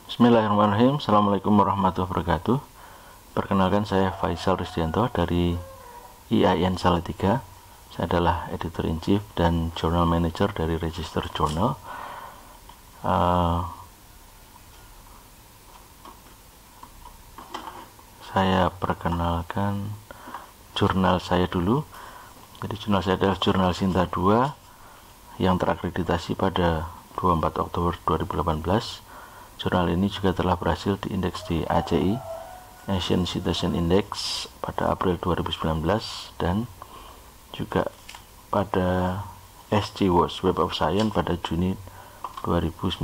Bismillahirrahmanirrahim. Assalamualaikum warahmatullahi wabarakatuh. Perkenalkan, saya Faisal Risdianto dari IAIN Salatiga. Saya adalah Editor in Chief dan Journal Manager dari Register Journal. Saya perkenalkan jurnal saya dulu. Jadi jurnal saya adalah Jurnal Sinta 2 yang terakreditasi pada 24 Oktober 2018. Jurnal ini juga telah berhasil diindeks di ACI, Asian Citizen Index, pada April 2019 dan juga pada SC Watch Web of Science pada Juni 2019.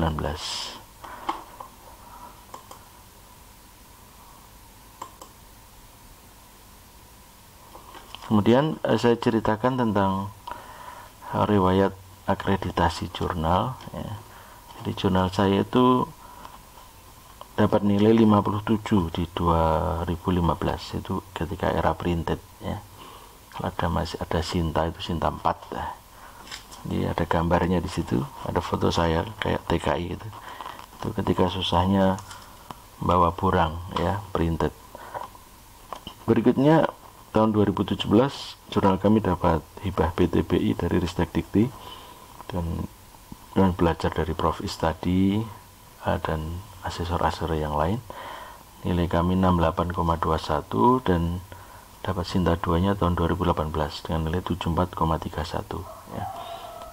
Kemudian saya ceritakan tentang riwayat akreditasi jurnal ya. Jadi jurnal saya itu dapat nilai 57 di 2015, itu ketika era printed ya. Masih ada Sinta, itu Sinta 4 ya. Jadi ada gambarnya di situ, ada foto saya kayak TKI gitu. Itu ketika susahnya bawa burang ya, printed. Berikutnya tahun 2017 jurnal kami dapat hibah PTBI dari Ristek Dikti dan belajar dari Prof Istadi dan asesor-asesor yang lain. Nilai kami 68,21 dan dapat Sinta 2 nya tahun 2018 dengan nilai 74,31 ya.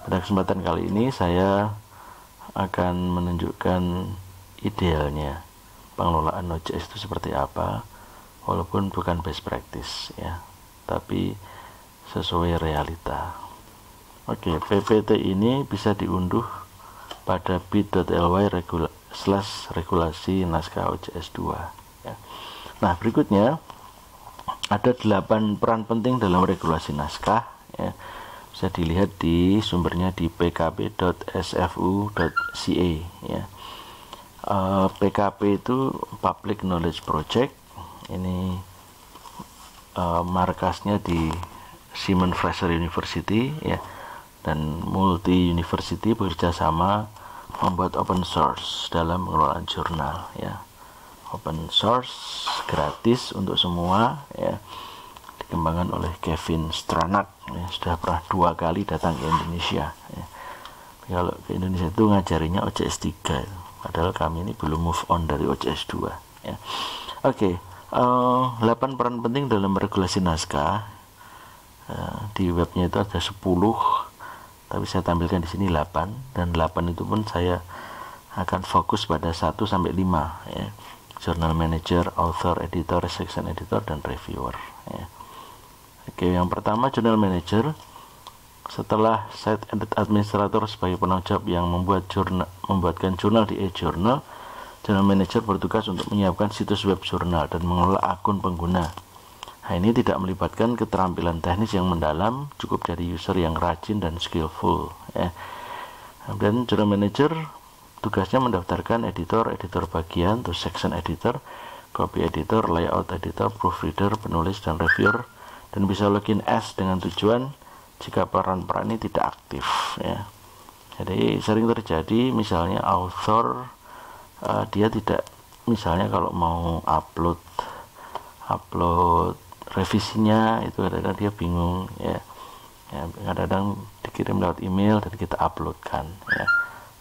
Pada kesempatan kali ini saya akan menunjukkan idealnya pengelolaan OJS itu seperti apa, walaupun bukan best practice ya, tapi sesuai realita. Oke, PPT ini bisa diunduh pada bit.ly/regulasi naskah OJS 2 ya. Nah, berikutnya ada 8 peran penting dalam regulasi naskah ya. Bisa dilihat di sumbernya di pkb.sfu.ca ya. PKP itu Public Knowledge Project. Ini markasnya di Simon Fraser University ya, dan multi university bekerja sama membuat open source dalam pengelolaan jurnal ya. Open source gratis untuk semua ya, dikembangkan oleh Kevin Stranak ya, sudah pernah 2 kali datang ke Indonesia ya. Kalau ke Indonesia itu ngajarinya OJS 3 ya. Padahal kami ini belum move on dari OJS 2 ya. Oke. 8 peran penting dalam regulasi naskah. Di webnya itu ada 10, tapi saya tampilkan di sini 8, dan 8 itu pun saya akan fokus pada 1 sampai 5 ya. Journal manager, author, editor, section editor, dan reviewer ya. Oke, yang pertama journal manager. Setelah site edit administrator sebagai penanggung jawab yang membuatkan jurnal di e-journal, Journal Manager bertugas untuk menyiapkan situs web jurnal dan mengelola akun pengguna. Nah, ini tidak melibatkan keterampilan teknis yang mendalam, cukup dari user yang rajin dan skillful ya. Dan Journal Manager tugasnya mendaftarkan editor bagian, terus section editor, copy editor, layout editor, proofreader, penulis, dan reviewer, dan bisa login as dengan tujuan jika peran-peran ini tidak aktif ya. Jadi sering terjadi misalnya author dia tidak, misalnya kalau mau upload revisinya itu kadang-kadang dia bingung ya, kadang-kadang dikirim lewat email dan kita uploadkan ya.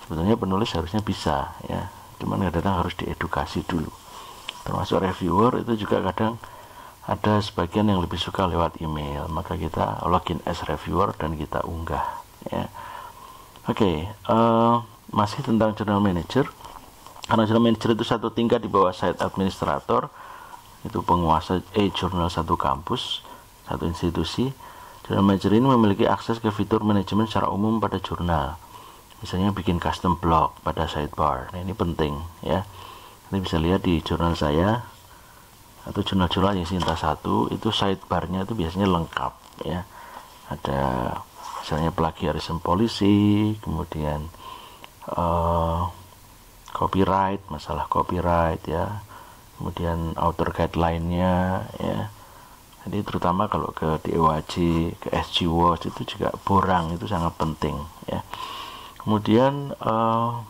Sebetulnya penulis harusnya bisa ya, cuman kadang-kadang harus diedukasi dulu. Termasuk reviewer itu juga kadang ada sebagian yang lebih suka lewat email, maka kita login as reviewer dan kita unggah ya. Oke, masih tentang Journal Manager. Karena Journal Manager itu satu tingkat di bawah site administrator, itu penguasa e-journal satu kampus, satu institusi. Journal Manager ini memiliki akses ke fitur manajemen secara umum pada jurnal, misalnya bikin custom blog pada sidebar. Nah, ini penting ya. Nanti bisa lihat di jurnal saya atau jurnal-jurnal yang Sinta 1 itu sidebarnya itu biasanya lengkap ya. Ada misalnya plagiarism policy, kemudian copyright, masalah copyright ya, kemudian author guideline-nya ya. Jadi terutama kalau ke DOAJ, ke SG Watch itu juga borang itu sangat penting ya. Kemudian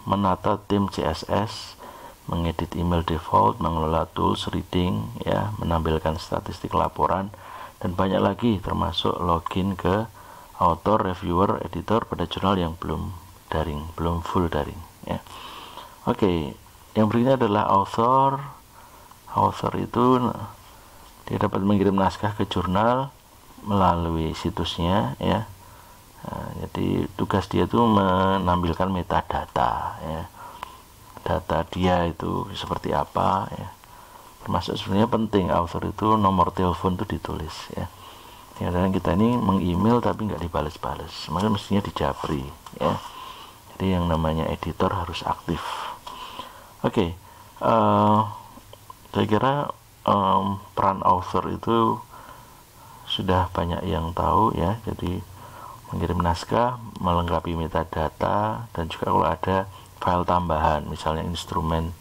menata tim CSS, mengedit email default, mengelola tools, reading, ya, menampilkan statistik laporan, dan banyak lagi, termasuk login ke author, reviewer, editor pada jurnal yang belum daring, belum full daring, ya. Oke, yang berikutnya adalah author. Author itu dia dapat mengirim naskah ke jurnal melalui situsnya, ya. Nah, jadi tugas dia itu menampilkan metadata, ya, data dia itu seperti apa, ya. Termasuk sebenarnya penting author itu nomor telepon itu ditulis, ya. Dan kita ini meng-email tapi nggak dibales-bales, maka mestinya dijabri, ya. Jadi yang namanya editor harus aktif. Oke, saya kira peran author itu sudah banyak yang tahu, ya. Jadi mengirim naskah, melengkapi metadata, dan juga kalau ada file tambahan, misalnya instrumen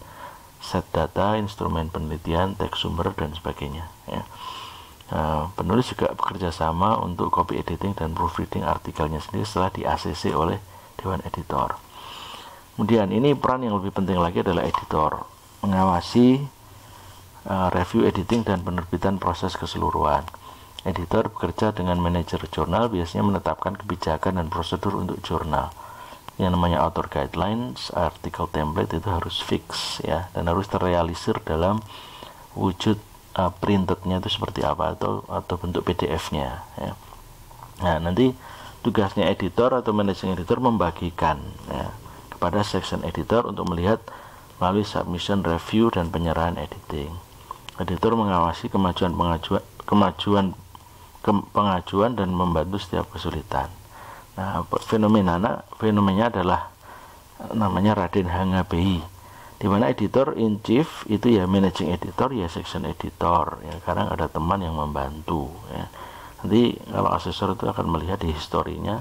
set data, instrumen penelitian, teks sumber, dan sebagainya, ya. Penulis juga bekerja sama untuk copy editing dan proofreading artikelnya sendiri setelah di ACC oleh Dewan Editor. Kemudian ini peran yang lebih penting lagi adalah editor, mengawasi review editing dan penerbitan proses keseluruhan. Editor bekerja dengan manajer jurnal, biasanya menetapkan kebijakan dan prosedur untuk jurnal. Yang namanya author guidelines, artikel template itu harus fix, ya, dan harus terrealisir dalam wujud printednya itu seperti apa, atau bentuk PDF-nya, ya. Nah, nanti tugasnya editor atau managing editor membagikan, ya, kepada section editor untuk melihat melalui submission, review, dan penyerahan editing. Editor mengawasi pengajuan dan membantu setiap kesulitan. Nah, fenomenanya adalah namanya Raden HNGBI, di mana editor in chief itu ya managing editor, ya section editor, ya, kadang ada teman yang membantu, ya. Nanti kalau asesor itu akan melihat di historinya,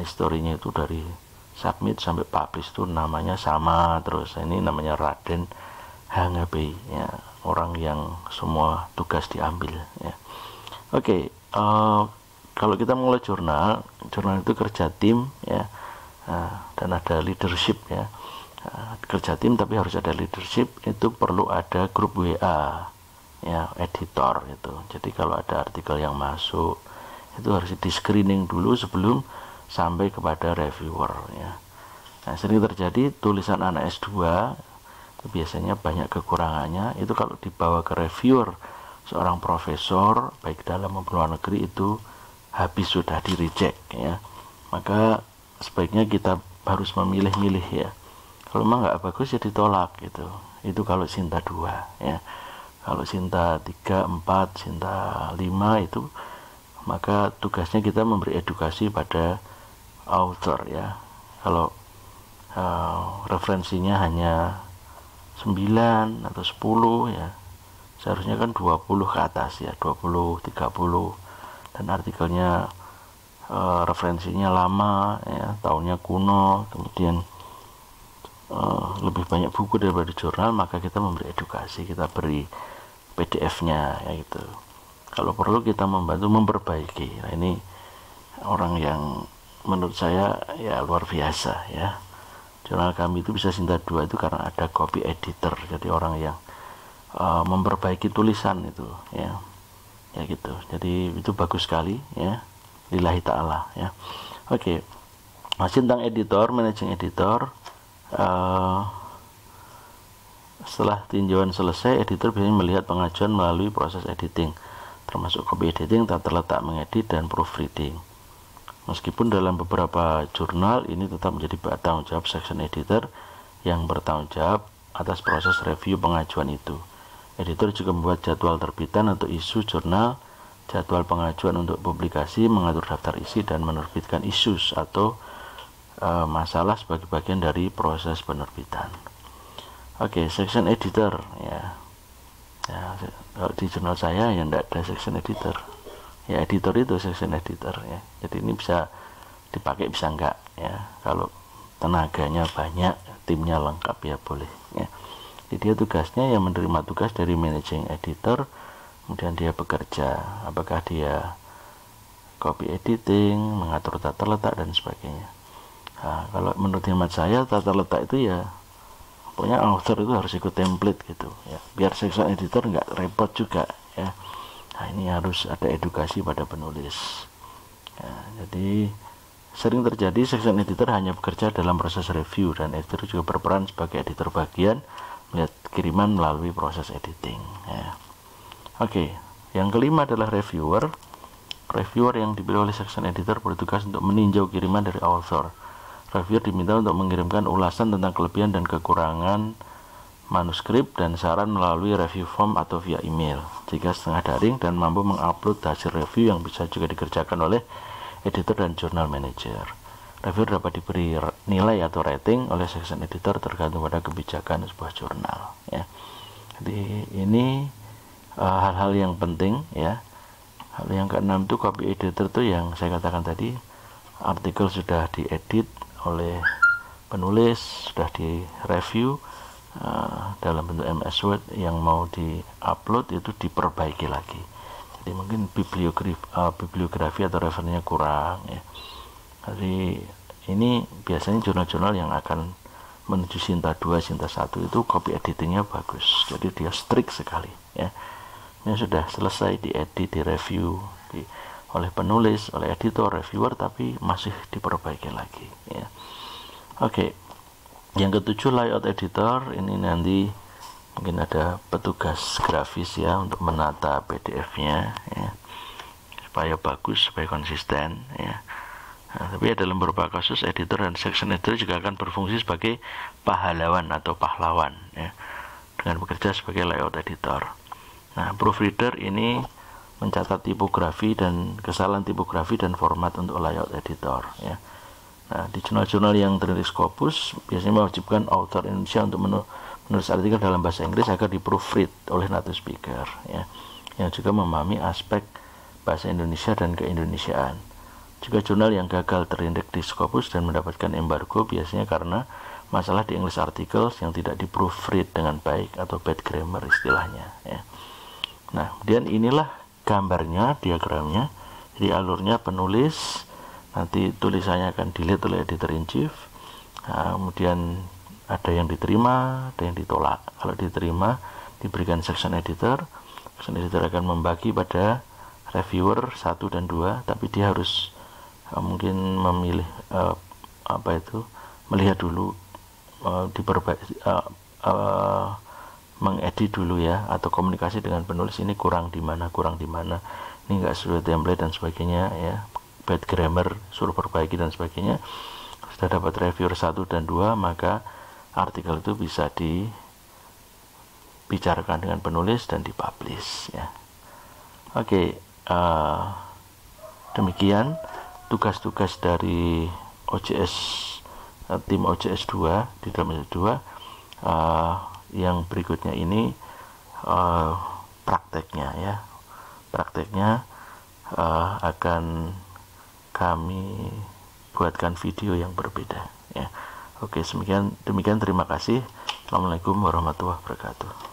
historinya itu dari submit sampai publish itu namanya sama terus. Ini namanya Raden HNGBI, ya, orang yang semua tugas diambil, ya. Oke, kalau kita mulai jurnal itu kerja tim, ya, dan ada leadership, ya. Kerja tim tapi harus ada leadership, itu perlu ada grup WA, ya, editor itu. Jadi kalau ada artikel yang masuk itu harus di screening dulu sebelum sampai kepada reviewer, ya. Nah, sering terjadi tulisan anak S2 itu biasanya banyak kekurangannya, itu kalau dibawa ke reviewer seorang profesor baik dalam maupun luar negeri itu habis sudah di reject, ya. Maka sebaiknya kita harus memilih-milih, ya. Kalau memang nggak bagus ya ditolak, gitu. Itu kalau Sinta 2, ya. Kalau Sinta 3, 4, Sinta 5 itu maka tugasnya kita memberi edukasi pada author, ya. Kalau referensinya hanya 9 atau 10, ya, seharusnya kan 20 ke atas, ya, 20, 30, dan artikelnya referensinya lama, ya, tahunnya kuno, kemudian lebih banyak buku daripada jurnal, maka kita memberi edukasi, kita beri PDF-nya, ya, gitu. Kalau perlu kita membantu memperbaiki. Nah, ini orang yang menurut saya ya luar biasa, ya. Jurnal kami itu bisa Sinta 2 itu karena ada copy editor, jadi orang yang memperbaiki tulisan itu, ya, ya, gitu. Jadi itu bagus sekali, ya, lillahi ta'ala, ya. Oke, masih tentang editor, managing editor. Setelah tinjauan selesai, editor biasanya melihat pengajuan melalui proses editing, termasuk copy editing, tata letak mengedit, dan proofreading. Meskipun dalam beberapa jurnal ini tetap menjadi tanggung jawab section editor yang bertanggung jawab atas proses review pengajuan itu. Editor juga membuat jadwal terbitan untuk isu jurnal, jadwal pengajuan untuk publikasi, mengatur daftar isi, dan menerbitkan issues atau masalah sebagai bagian dari proses penerbitan. Oke, section editor, ya. Ya, di jurnal saya yang tidak ada section editor, ya, editor itu section editor, ya. Jadi ini bisa dipakai, bisa enggak, ya. Kalau tenaganya banyak, timnya lengkap, ya boleh, ya. Jadi dia tugasnya yang menerima tugas dari managing editor, kemudian dia bekerja, apakah dia copy editing, mengatur tata letak, dan sebagainya. Nah, kalau menurut hemat saya tata letak itu ya pokoknya author itu harus ikut template gitu ya, biar section editor nggak repot juga ya. Nah, ini harus ada edukasi pada penulis ya. Jadi sering terjadi section editor hanya bekerja dalam proses review, dan editor juga berperan sebagai editor bagian melihat kiriman melalui proses editing ya. Oke, yang kelima adalah reviewer. Reviewer yang dipilih oleh section editor bertugas untuk meninjau kiriman dari author. Reviewer diminta untuk mengirimkan ulasan tentang kelebihan dan kekurangan manuskrip dan saran melalui review form atau via email jika setengah daring, dan mampu mengupload hasil review yang bisa juga dikerjakan oleh editor dan jurnal manager. Reviewer dapat diberi nilai atau rating oleh section editor tergantung pada kebijakan sebuah jurnal ya. Jadi ini hal-hal yang penting ya. Hal yang keenam itu copy editor tuh yang saya katakan tadi, artikel sudah diedit oleh penulis, sudah direview dalam bentuk MS Word, yang mau di-upload itu diperbaiki lagi. Jadi mungkin bibliografi atau referensinya kurang ya. Jadi ini biasanya jurnal-jurnal yang akan menuju Sinta 2, Sinta 1 itu copy editingnya bagus. Jadi dia strict sekali ya. Ini sudah selesai diedit, direview oleh penulis, oleh editor, reviewer, tapi masih diperbaiki lagi ya. Oke, yang ketujuh layout editor. Ini nanti mungkin ada petugas grafis ya untuk menata PDF-nya ya, supaya bagus, supaya konsisten ya. Nah, tapi dalam beberapa kasus editor dan section editor juga akan berfungsi sebagai pahlawan atau pahlawan ya, dengan bekerja sebagai layout editor. Nah, proofreader ini mencatat tipografi dan kesalahan tipografi dan format untuk layout editor ya. Nah, di jurnal-jurnal yang terdiri Scopus biasanya mewajibkan author Indonesia untuk menulis artikel dalam bahasa Inggris agar di-proofread oleh native speaker ya, yang juga memahami aspek bahasa Indonesia dan keindonesiaan. Juga jurnal yang gagal terindeks di Scopus dan mendapatkan embargo biasanya karena masalah di English articles yang tidak di-proofread dengan baik atau bad grammar istilahnya ya. Nah, kemudian inilah gambarnya, diagramnya. Jadi alurnya penulis, nanti tulisannya akan dilihat oleh editor in chief. Nah, kemudian ada yang diterima, ada yang ditolak. Kalau diterima diberikan section editor. Section editor akan membagi pada reviewer 1 dan 2, tapi dia harus mungkin memilih melihat dulu, mengedit dulu ya, atau komunikasi dengan penulis, ini kurang di mana, ini enggak sesuai template dan sebagainya ya, bad grammar suruh perbaiki dan sebagainya. Sudah dapat reviewer 1 dan 2, maka artikel itu bisa dibicarakan dengan penulis dan dipublish ya. Oke, demikian tugas-tugas dari OJS, tim OJS 2 di dalam OJS 2. Yang berikutnya ini prakteknya ya. Prakteknya akan kami buatkan video yang berbeda ya. Oke, demikian terima kasih. Assalamualaikum warahmatullahi wabarakatuh.